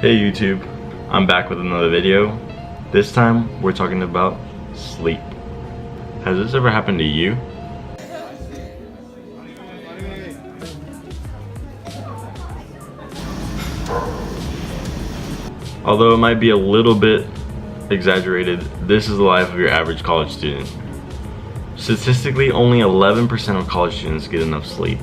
Hey YouTube, I'm back with another video. This time we're talking about sleep. Has this ever happened to you? Although it might be a little bit exaggerated, this is the life of your average college student. Statistically, only 11% of college students get enough sleep.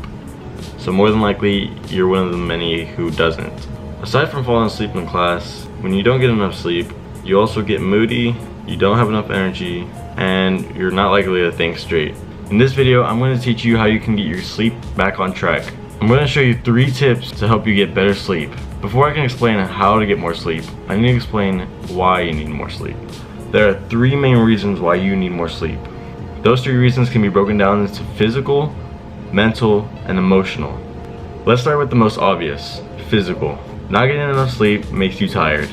So more than likely, you're one of the many who doesn't. Aside from falling asleep in class, when you don't get enough sleep, you also get moody, you don't have enough energy, and you're not likely to think straight. In this video, I'm going to teach you how you can get your sleep back on track. I'm going to show you 3 tips to help you get better sleep. Before I can explain how to get more sleep, I need to explain why you need more sleep. There are 3 main reasons why you need more sleep. Those 3 reasons can be broken down into physical, mental, and emotional. Let's start with the most obvious, physical. Not getting enough sleep makes you tired.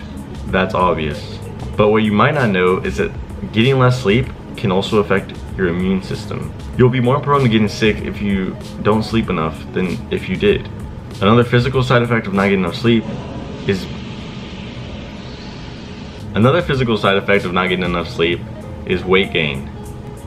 That's obvious. But what you might not know is that getting less sleep can also affect your immune system. You'll be more prone to getting sick if you don't sleep enough than if you did. Another physical side effect of not getting enough sleep is weight gain.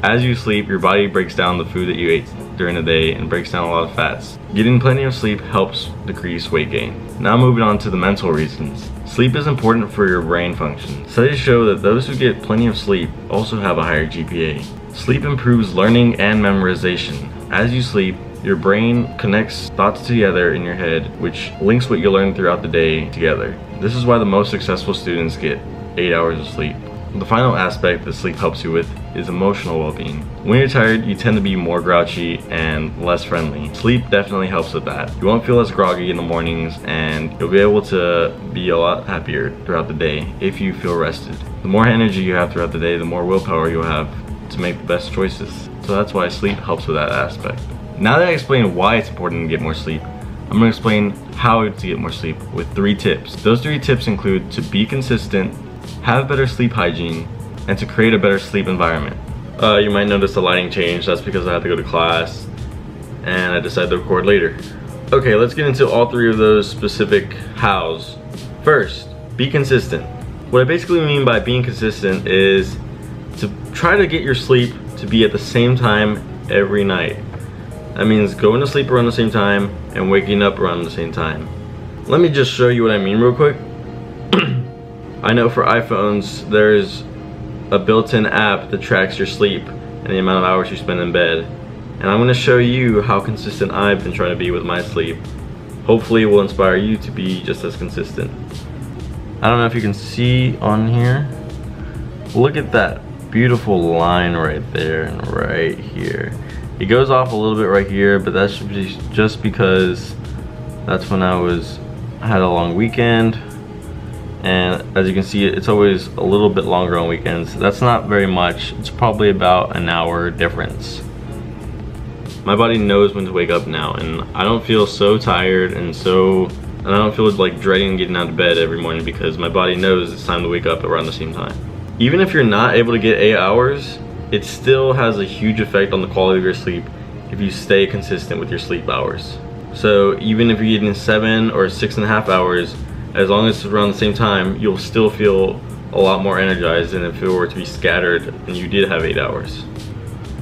As you sleep, your body breaks down the food that you ate during the day and breaks down a lot of fats. Getting plenty of sleep helps decrease weight gain. Now moving on to the mental reasons. Sleep is important for your brain function. Studies show that those who get plenty of sleep also have a higher GPA. Sleep improves learning and memorization. As you sleep, your brain connects thoughts together in your head, which links what you learn throughout the day together. This is why the most successful students get 8 hours of sleep. The final aspect that sleep helps you with is emotional well-being. When you're tired, you tend to be more grouchy and less friendly. Sleep definitely helps with that. You won't feel as groggy in the mornings, and you'll be able to be a lot happier throughout the day if you feel rested. The more energy you have throughout the day, the more willpower you'll have to make the best choices. So that's why sleep helps with that aspect. Now that I explained why it's important to get more sleep, I'm going to explain how to get more sleep with 3 tips. Those 3 tips include to be consistent, have better sleep hygiene, and to create a better sleep environment. You might notice the lighting change. That's because I had to go to class and I decided to record later. Okay, let's get into all 3 of those specific hows. First, be consistent. What I basically mean by being consistent is to try to get your sleep to be at the same time every night. That means going to sleep around the same time and waking up around the same time. Let me just show you what I mean real quick. I know for iPhones, there's a built-in app that tracks your sleep and the amount of hours you spend in bed. And I'm going to show you how consistent I've been trying to be with my sleep. Hopefully it will inspire you to be just as consistent. I don't know if you can see on here. Look at that beautiful line right there and right here. It goes off a little bit right here, but that's just because that's when I had a long weekend. And as you can see, it's always a little bit longer on weekends. That's not very much. It's probably about an hour difference. My body knows when to wake up now, and I don't feel so tired and I don't feel like dreading getting out of bed every morning because my body knows it's time to wake up around the same time. Even if you're not able to get 8 hours, it still has a huge effect on the quality of your sleep if you stay consistent with your sleep hours. So even if you're getting 7 or 6.5 hours, as long as it's around the same time, you'll still feel a lot more energized than if it were to be scattered and you did have 8 hours.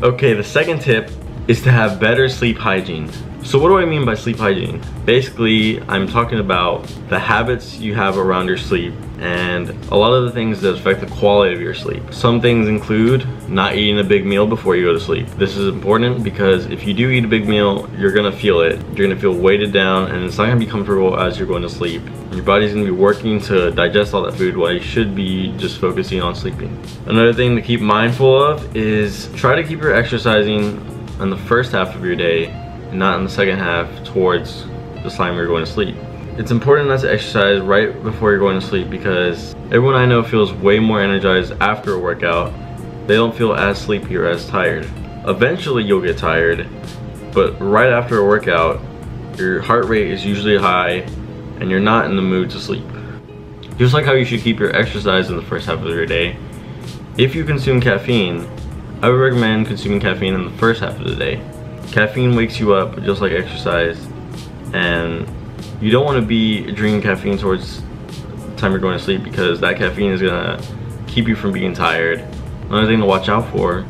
Okay, the second tip is to have better sleep hygiene. So what do I mean by sleep hygiene? Basically, I'm talking about the habits you have around your sleep and a lot of the things that affect the quality of your sleep. Some things include not eating a big meal before you go to sleep. This is important because if you do eat a big meal, you're gonna feel it. You're gonna feel weighted down and it's not gonna be comfortable as you're going to sleep. Your body's gonna be working to digest all that food while you should be just focusing on sleeping. Another thing to keep mindful of is try to keep your exercising in the first half of your day and not in the second half towards the time you're going to sleep. It's important not to exercise right before you're going to sleep because everyone I know feels way more energized after a workout. They don't feel as sleepy or as tired. Eventually you'll get tired, but right after a workout, your heart rate is usually high and you're not in the mood to sleep. Just like how you should keep your exercise in the first half of your day, if you consume caffeine, I would recommend consuming caffeine in the first half of the day. Caffeine wakes you up just like exercise, and you don't want to be drinking caffeine towards time you're going to sleep, because that caffeine is gonna keep you from being tired. Another thing to watch out for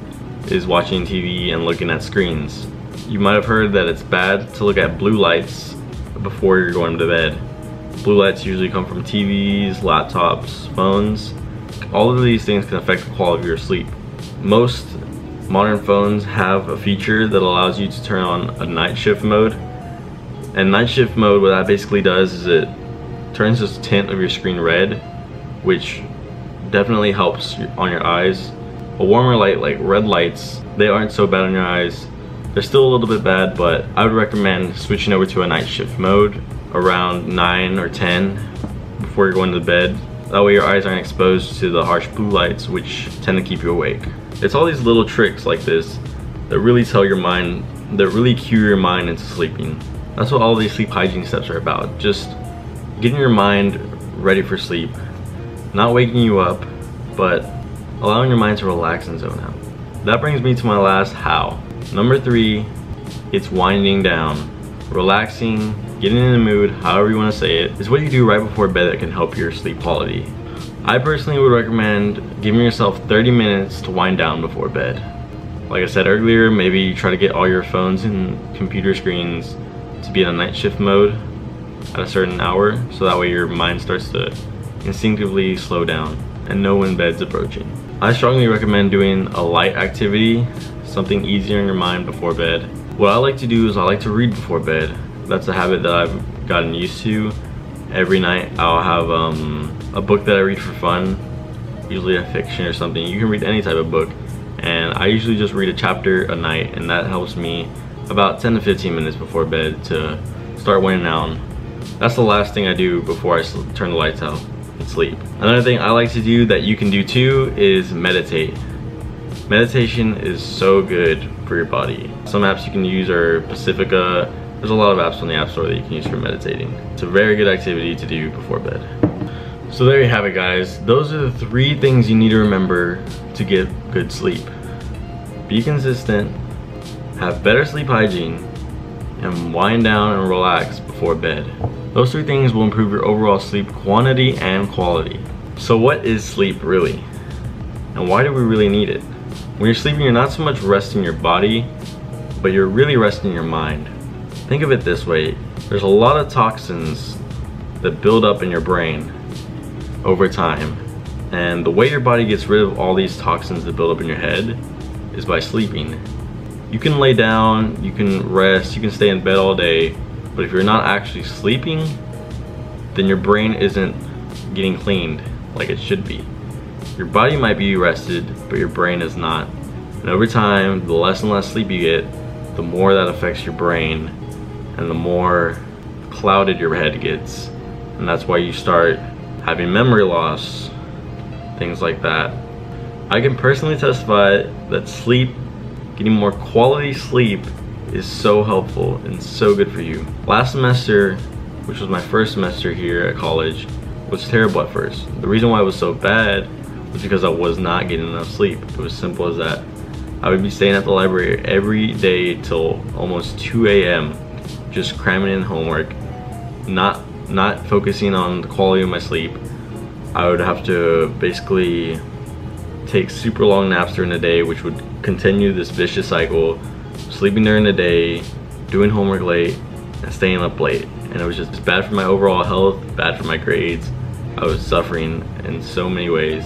is watching TV and looking at screens. You might have heard that it's bad to look at blue lights before you're going to bed. Blue lights usually come from TVs, laptops, phones. All of these things can affect the quality of your sleep. Most modern phones have a feature that allows you to turn on a night shift mode. And night shift mode, what that basically does is it turns this tint of your screen red, which definitely helps on your eyes. A warmer light like red lights, they aren't so bad on your eyes. They're still a little bit bad, but I would recommend switching over to a night shift mode around 9 or 10 before you're going to bed. That way your eyes aren't exposed to the harsh blue lights, which tend to keep you awake. It's all these little tricks like this that really tell your mind, that really cue your mind into sleeping. That's what all these sleep hygiene steps are about. Just getting your mind ready for sleep. Not waking you up, but allowing your mind to relax and zone out. That brings me to my last how. Number 3, it's winding down. Relaxing, getting in the mood, however you want to say it, is what you do right before bed that can help your sleep quality. I personally would recommend giving yourself 30 minutes to wind down before bed. Like I said earlier, maybe you try to get all your phones and computer screens to be in a night shift mode at a certain hour, so that way your mind starts to instinctively slow down and know when bed's approaching. I strongly recommend doing a light activity, something easier in your mind before bed. What I like to do is I like to read before bed. That's a habit that I've gotten used to. Every night I'll have a book that I read for fun, usually a fiction or something. You can read any type of book, and I usually just read a chapter a night, and that helps me about 10 to 15 minutes before bed to start winding down. That's the last thing I do before I turn the lights out and sleep. Another thing I like to do that you can do too is meditate. Meditation is so good for your body. Some apps you can use are Pacifica. There's a lot of apps on the App Store that you can use for meditating. It's a very good activity to do before bed. So there you have it, guys. Those are the 3 things you need to remember to get good sleep. Be consistent, have better sleep hygiene, and wind down and relax before bed. Those 3 things will improve your overall sleep quantity and quality. So what is sleep really? And why do we really need it? When you're sleeping, you're not so much resting your body, but you're really resting your mind. Think of it this way, there's a lot of toxins that build up in your brain over time. And the way your body gets rid of all these toxins that build up in your head is by sleeping. You can lay down, you can rest, you can stay in bed all day, but if you're not actually sleeping, then your brain isn't getting cleaned like it should be. Your body might be rested, but your brain is not. And over time, the less and less sleep you get, the more that affects your brain, and the more clouded your head gets. And that's why you start having memory loss, things like that. I can personally testify that sleep, getting more quality sleep, is so helpful and so good for you. Last semester, which was my first semester here at college, was terrible at first. The reason why it was so bad was because I was not getting enough sleep. It was simple as that. I would be staying at the library every day till almost 2 a.m. just cramming in homework, not focusing on the quality of my sleep. I would have to basically take super long naps during the day, which would continue this vicious cycle, sleeping during the day, doing homework late, and staying up late. And it was just bad for my overall health, bad for my grades. I was suffering in so many ways.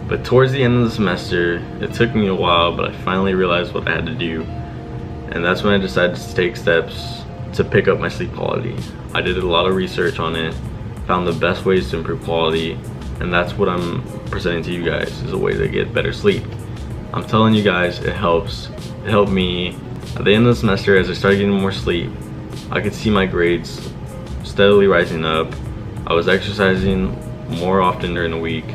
But towards the end of the semester, it took me a while, but I finally realized what I had to do. And that's when I decided to take steps to pick up my sleep quality. I did a lot of research on it, found the best ways to improve quality, and that's what I'm presenting to you guys, is a way to get better sleep. I'm telling you guys, it helps. It helped me. At the end of the semester, as I started getting more sleep, I could see my grades steadily rising up. I was exercising more often during the week,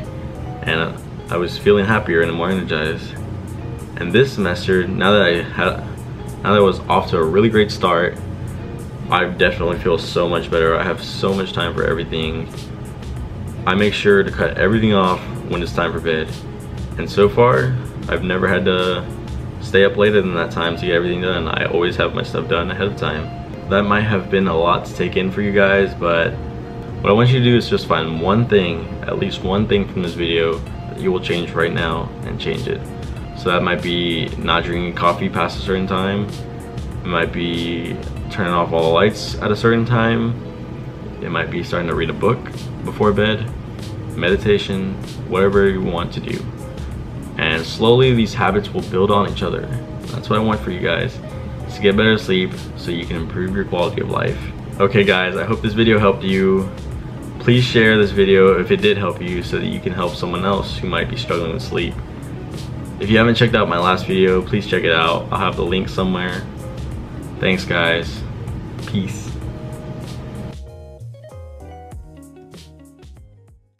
and I was feeling happier and more energized. And this semester, now that I was off to a really great start, I definitely feel so much better. I have so much time for everything. I make sure to cut everything off when it's time for bed. And so far, I've never had to stay up later than that time to get everything done. I always have my stuff done ahead of time. That might have been a lot to take in for you guys, but What I want you to do is just find one thing, at least one thing from this video that you will change right now and change it. So that might be not drinking coffee past a certain time. It might be turning off all the lights at a certain time. It might be starting to read a book before bed, meditation, whatever you want to do. And slowly these habits will build on each other. That's what I want for you guys, is to get better sleep so you can improve your quality of life. Okay guys, I hope this video helped you. Please share this video if it did help you so that you can help someone else who might be struggling with sleep. If you haven't checked out my last video, please check it out. I'll have the link somewhere. Thanks guys. Peace.